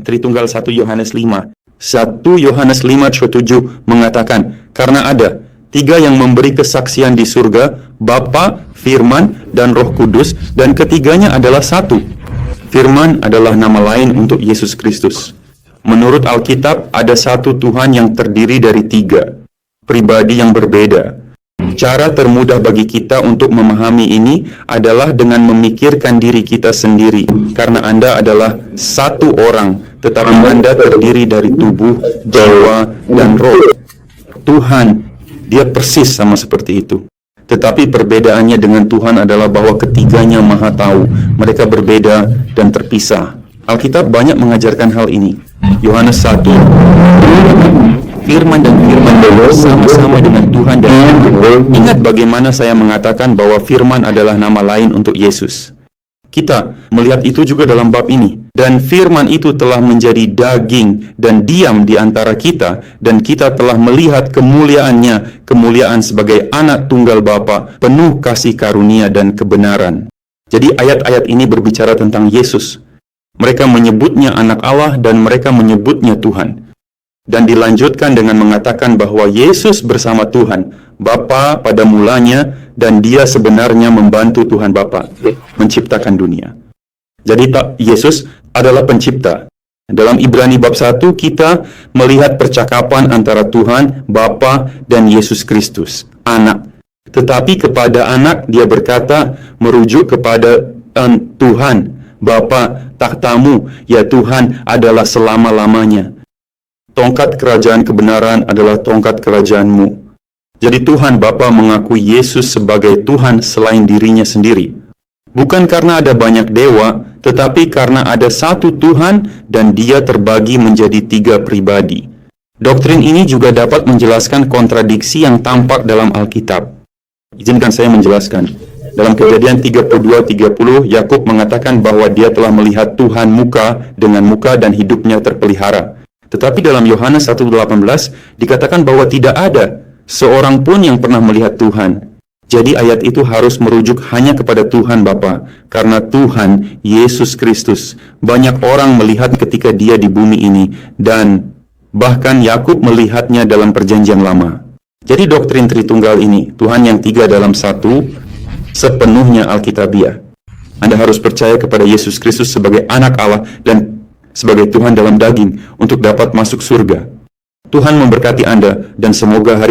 Tritunggal 1 Yohanes 5. 1 Yohanes 5:7 mengatakan, karena ada 3 yang memberi kesaksian di surga, Bapa, Firman, dan Roh Kudus, dan ketiganya adalah satu. Firman adalah nama lain untuk Yesus Kristus. Menurut Alkitab, ada satu Tuhan yang terdiri dari 3 pribadi yang berbeda. Cara termudah bagi kita untuk memahami ini adalah dengan memikirkan diri kita sendiri, karena Anda adalah satu orang, tetapi Anda terdiri dari tubuh, jiwa, dan roh. Tuhan, dia persis sama seperti itu. Tetapi perbedaannya dengan Tuhan adalah bahwa ketiganya Maha Tahu. Mereka berbeda dan terpisah. Alkitab banyak mengajarkan hal ini. Yohanes 1, Firman dan Firman sama-sama dengan Tuhan dan ingat bagaimana saya mengatakan bahwa Firman adalah nama lain untuk Yesus. Kita melihat itu juga dalam bab ini. Dan Firman itu telah menjadi daging dan diam di antara kita, dan kita telah melihat kemuliaannya, kemuliaan sebagai anak tunggal Bapa, penuh kasih karunia dan kebenaran. Jadi ayat-ayat ini berbicara tentang Yesus. Mereka menyebutnya anak Allah dan mereka menyebutnya Tuhan. Dan dilanjutkan dengan mengatakan bahwa Yesus bersama Tuhan Bapa pada mulanya, dan dia sebenarnya membantu Tuhan Bapa menciptakan dunia. Jadi Yesus adalah pencipta. Dalam Ibrani bab 1 kita melihat percakapan antara Tuhan, Bapa, dan Yesus Kristus, anak. Tetapi kepada anak dia berkata merujuk kepada Tuhan, Bapa, takhtamu, ya Tuhan, adalah selama-lamanya. Tongkat kerajaan kebenaran adalah tongkat kerajaanmu. Jadi Tuhan Bapa mengakui Yesus sebagai Tuhan selain dirinya sendiri. Bukan karena ada banyak dewa, tetapi karena ada satu Tuhan dan dia terbagi menjadi 3 pribadi. Doktrin ini juga dapat menjelaskan kontradiksi yang tampak dalam Alkitab. Izinkan saya menjelaskan. Dalam Kejadian 32:30, Yakub mengatakan bahwa dia telah melihat Tuhan muka dengan muka dan hidupnya terpelihara. Tetapi dalam Yohanes 1:18 dikatakan bahwa tidak ada seorang pun yang pernah melihat Tuhan. Jadi ayat itu harus merujuk hanya kepada Tuhan Bapa, karena Tuhan Yesus Kristus banyak orang melihat ketika dia di bumi ini, dan bahkan Yakub melihatnya dalam perjanjian lama. Jadi doktrin Tritunggal ini, Tuhan yang 3 dalam 1, sepenuhnya Alkitabiah. Anda harus percaya kepada Yesus Kristus sebagai anak Allah dan sebagai Tuhan dalam daging untuk dapat masuk surga. Tuhan memberkati Anda dan semoga hari